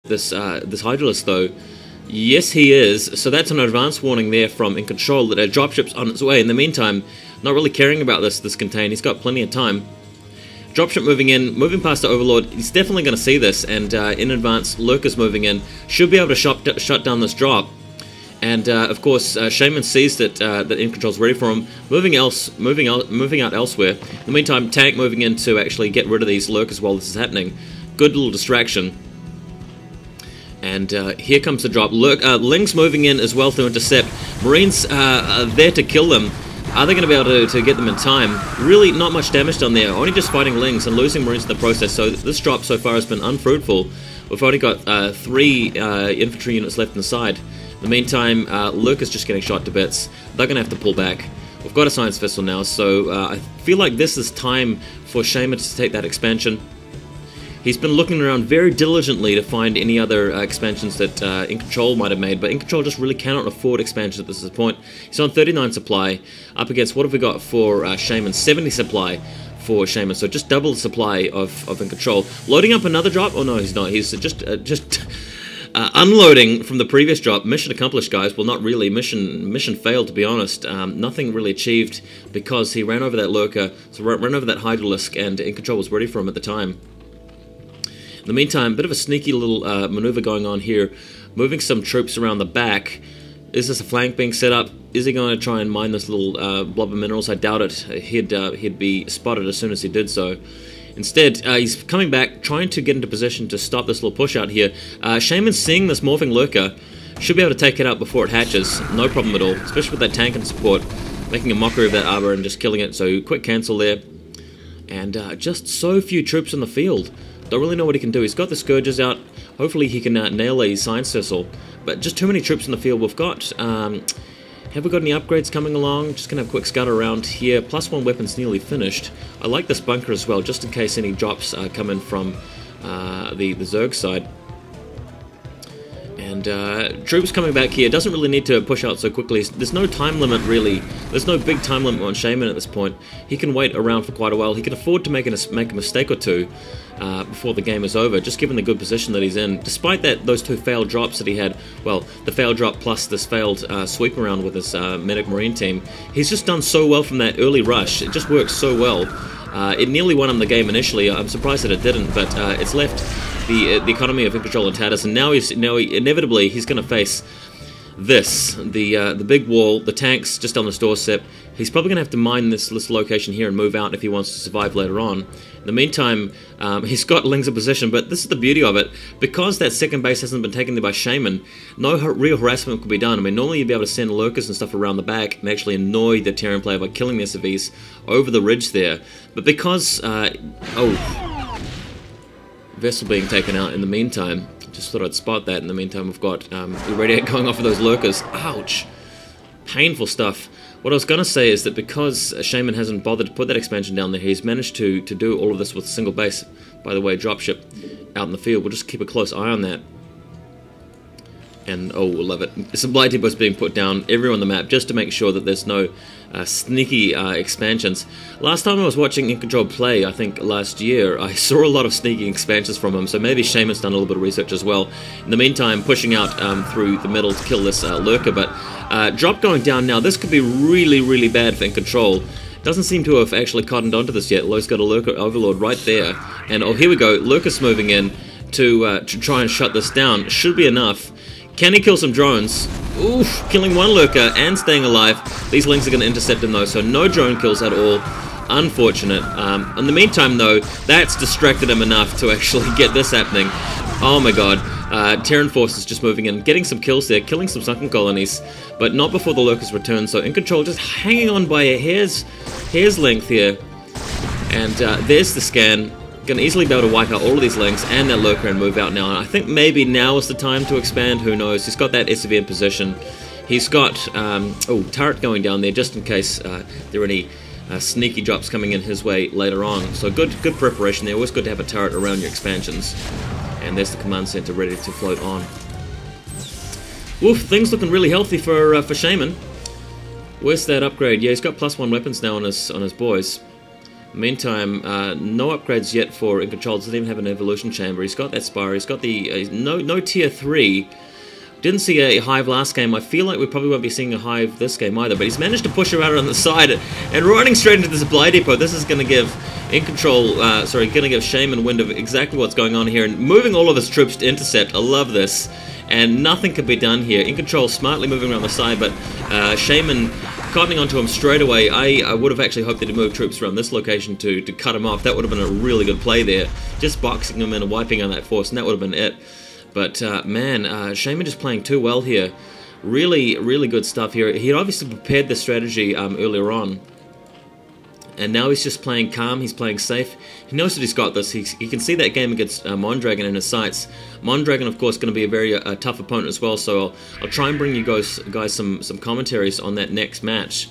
this Hydralisk though. Yes, he is. So that's an advance warning there from Incontrol that a dropship's on its way. In the meantime, not really caring about this contain. He's got plenty of time. Dropship moving in, moving past the Overlord. He's definitely going to see this, and in advance, Lurkers moving in should be able to shut down this drop. And of course, Shaman sees that Incontrol's ready for him, moving out elsewhere. In the meantime, Tank moving in to actually get rid of these Lurkers while this is happening. Good little distraction. And here comes the drop. Lings moving in as well to intercept. Marines are there to kill them. Are they going to be able to get them in time? Really not much damage done there. Only just fighting Lings and losing Marines in the process. So this drop so far has been unfruitful. We've only got 3 infantry units left inside. In the meantime, Luke is just getting shot to bits. They're going to have to pull back. We've got a Science Vessel now, so I feel like this is time for Shaman to take that expansion. He's been looking around very diligently to find any other expansions that Incontrol might have made, but Incontrol just really cannot afford expansions at this point. He's on 39 supply, up against, what have we got for Shaman? 70 supply for Shaman, so just double the supply of Incontrol. Loading up another drop? Oh no, he's not. He's just unloading from the previous drop. Mission accomplished, guys. Well, not really. Mission failed, to be honest. Nothing really achieved because he ran over that Lurker, so ran over that Hydralisk, and Incontrol was ready for him at the time. In the meantime, a bit of a sneaky little maneuver going on here, moving some troops around the back. Is this a flank being set up? Is he going to try and mine this little blob of minerals? I doubt it. He'd be spotted as soon as he did so. Instead, he's coming back, trying to get into position to stop this little push out here. Shaman, seeing this morphing Lurker, should be able to take it out before it hatches. No problem at all, especially with that tank and support, making a mockery of that arbor and just killing it. So quick cancel there. And just so few troops in the field. Don't really know what he can do. He's got the Scourges out. Hopefully he can nail a Science Vessel. But just too many troops in the field. We've got... have we got any upgrades coming along? Just going to have a quick scout around here. +1 weapon's nearly finished. I like this bunker as well, just in case any drops come in from the zerg side. And troops coming back here. Doesn't really need to push out so quickly. There's no time limit, really. There's no big time limit on Shaman at this point. He can wait around for quite a while. He can afford to make a mistake or two before the game is over, just given the good position that he's in. Despite those 2 failed drops that he had, well, the failed drop plus this failed sweep around with his medic marine team, he's just done so well from that early rush. It just works so well. It nearly won him the game initially. I'm surprised that it didn't, but it's left the economy of Incontrol in tatters, and now inevitably he's going to face this, the big wall, the tanks just on this doorstep. He's probably going to have to mine this location here and move out if he wants to survive later on. In the meantime, he's got Lings in position, but this is the beauty of it. Because that second base hasn't been taken there by Shaman, no real harassment could be done. I mean, normally you'd be able to send Lurkers and stuff around the back and actually annoy the Terran player by killing their civies over the ridge there. But because... vessel being taken out in the meantime. Just thought I'd spot that. In the meantime, we've got the radiator going off of those Lurkers. Ouch! Painful stuff. What I was going to say is that because Shaman hasn't bothered to put that expansion down there, he's managed to do all of this with a single base. By the way, dropship out in the field. We'll just keep a close eye on that. And, oh, we'll love it. Some blight depots being put down everywhere on the map just to make sure that there's no sneaky expansions. Last time I was watching Incontrol play, I think last year, I saw a lot of sneaky expansions from him, so maybe Shaman's done a little bit of research as well. In the meantime, pushing out through the middle to kill this Lurker, but drop going down now. This could be really, really bad for Incontrol. Doesn't seem to have actually cottoned onto this yet. Lo's got a Lurker Overlord right there. And, oh, here we go. Lurker's moving in to try and shut this down. Should be enough. Can he kill some drones? Oof, killing 1 Lurker and staying alive. These Lings are going to intercept him though, so no drone kills at all. Unfortunate. In the meantime though, that's distracted him enough to actually get this happening. Oh my god. Terran forces just moving in, getting some kills there, killing some sunken colonies, but not before the Lurkers return, so Incontrol just hanging on by a hair's length here. And there's the scan. Going to easily be able to wipe out all of these Lings and that Lurker and move out now. And I think maybe now is the time to expand, who knows. He's got that SV in position. He's got, turret going down there just in case there are any sneaky drops coming in his way later on. So good preparation there. Always good to have a turret around your expansions. And there's the command center ready to float on. Woof, things looking really healthy for Shaman. Where's that upgrade? Yeah, he's got +1 weapons now on his boys. Meantime, no upgrades yet for Incontrol. Doesn't even have an evolution chamber. He's got that Spire. He's got the no tier 3. Didn't see a Hive last game. I feel like we probably won't be seeing a Hive this game either. But he's managed to push her out on the side and running straight into the supply depot. This is going to give Incontrol, going to give Shaman wind of exactly what's going on here and moving all of his troops to intercept. I love this. And nothing can be done here. Incontrol smartly moving around the side, but Shaman cottoning onto him straight away. I would have actually hoped that he'd move troops around this location to cut him off. That would have been a really good play there. Just boxing him in and wiping on that force, and that would have been it. But man, Shaman just playing too well here. Really, really good stuff here. He obviously prepared the strategy earlier on. And now he's just playing calm, he's playing safe. He knows that he's got this. He can see that game against Mondragon in his sights. Mondragon, of course, going to be a very tough opponent as well, so I'll try and bring you guys some commentaries on that next match.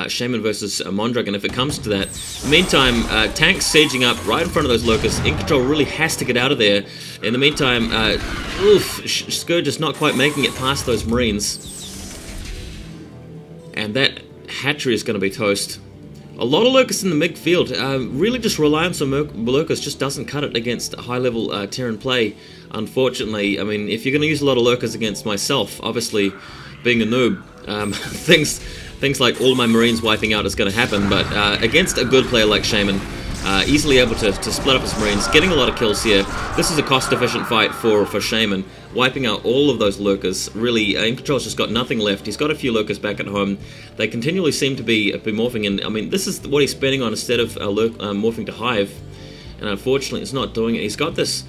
Shaman versus Mondragon, if it comes to that. Meantime, tanks sieging up right in front of those locusts. Incontrol really has to get out of there. In the meantime, Scourge is not quite making it past those Marines. And that hatchery is going to be toast. A lot of locusts in the midfield. Really just reliance on locusts just doesn't cut it against high-level Terran play, unfortunately. I mean, if you're going to use a lot of locusts against myself, obviously, being a noob, things like all my Marines wiping out is going to happen, but against a good player like Shaman, easily able to split up his Marines, getting a lot of kills here. This is a cost-efficient fight for Shaman, wiping out all of those lurkers. Really, Incontrol's just got nothing left. He's got a few lurkers back at home. They continually seem to be morphing in. I mean, this is what he's spending on instead of morphing to Hive, and unfortunately it's not doing it. He's got this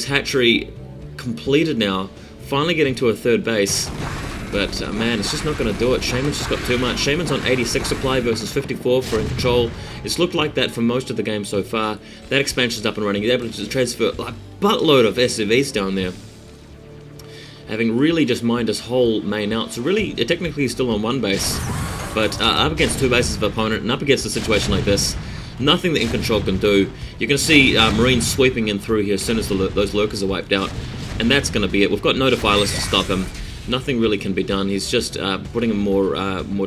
hatchery completed now, finally getting to a third base. But man, it's just not going to do it. Shaman's just got too much. Shaman's on 86 supply versus 54 for Incontrol. It's looked like that for most of the game so far. That expansion's up and running. He's able to transfer a buttload of SCVs down there, having really just mined his whole main out. So really, technically he's still on one base, but up against two bases of opponent and up against a situation like this, nothing that Incontrol can do. You're going to see Marines sweeping in through here as soon as those lurkers are wiped out, and that's going to be it. We've got no defilers to stop him. Nothing really can be done. He's just putting more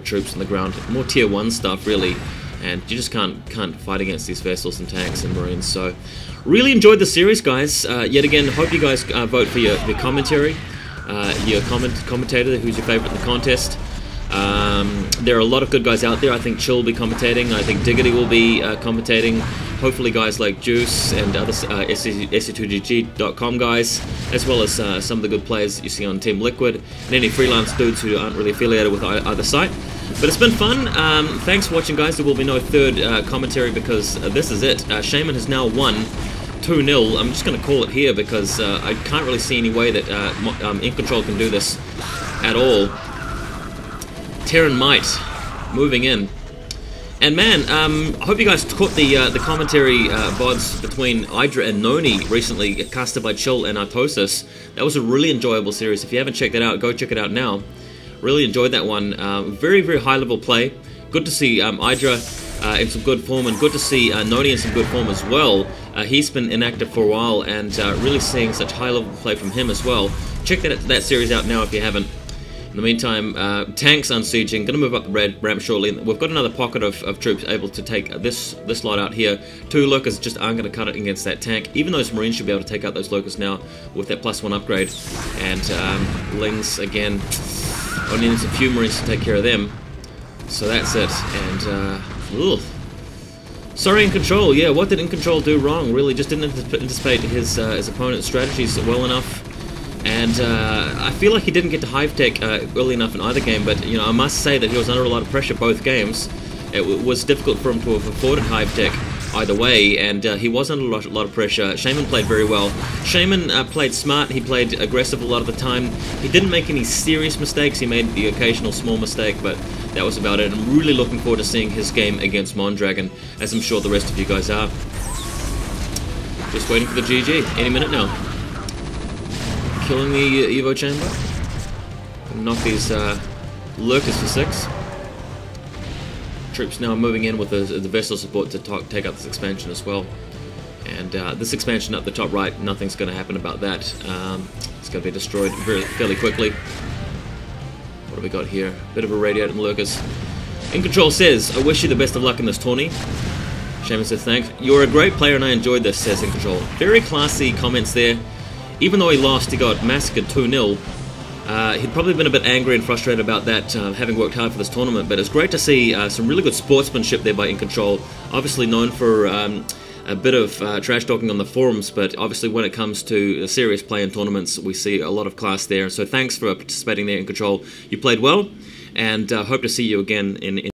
troops on the ground, more tier 1 stuff really, and you just can't fight against these vessels and tanks and Marines. So really enjoyed the series, guys. Yet again, hope you guys vote for your commentary, your commentator, who's your favorite in the contest. There are a lot of good guys out there. I think Chill will be commentating. I think Diggity will be commentating. Hopefully guys like Juice and other SC2GG.com guys, as well as some of the good players that you see on Team Liquid, and any freelance dudes who aren't really affiliated with either site. But it's been fun. Thanks for watching, guys. There will be no third commentary because this is it. Shaman has now won 2-0. I'm just going to call it here because I can't really see any way that Incontrol can do this at all. Terran Might moving in. And man, I hope you guys caught the commentary VODs between Hydra and Noni recently, casted by Chill and Artosis. That was a really enjoyable series. If you haven't checked it out, go check it out now. Really enjoyed that one. Very, very high level play. Good to see Hydra in some good form, and good to see Noni in some good form as well. He's been inactive for a while, and really seeing such high level play from him as well. Check that series out now if you haven't. In the meantime, tanks unsieging, going to move up the red ramp shortly. We've got another pocket of troops able to take this lot out here. Two lurkers just aren't going to cut it against that tank, even those Marines should be able to take out those lurkers now with that +1 upgrade. And Lings, again, only needs a few Marines to take care of them. So that's it. And, sorry, Incontrol. Yeah, what did Incontrol do wrong? Really just didn't anticipate his opponent's strategies well enough. And I feel like he didn't get to Hive Tech early enough in either game, but you know, I must say that he was under a lot of pressure both games. It was difficult for him to have afforded Hive Tech either way, and he was under a lot of pressure. Shaman played very well. Shaman played smart, he played aggressive a lot of the time. He didn't make any serious mistakes, he made the occasional small mistake, but that was about it. I'm really looking forward to seeing his game against Mondragon, as I'm sure the rest of you guys are. Just waiting for the GG, any minute now. Killing the Evo chamber. Gonna knock these lurkers for 6. Troops now moving in with the vessel support to take out this expansion as well. And this expansion up the top right, nothing's going to happen about that. It's going to be destroyed fairly quickly. What have we got here? Bit of a radiator and lurkers. Incontrol says, I wish you the best of luck in this tourney. Shaman says, thanks. You're a great player and I enjoyed this, says Incontrol. Very classy comments there. Even though he lost, he got massacred 2-0. He'd probably been a bit angry and frustrated about that, having worked hard for this tournament, but it's great to see some really good sportsmanship there by Incontrol. Obviously known for a bit of trash talking on the forums, but obviously when it comes to serious play in tournaments, we see a lot of class there. So thanks for participating there, Incontrol. You played well, and hope to see you again in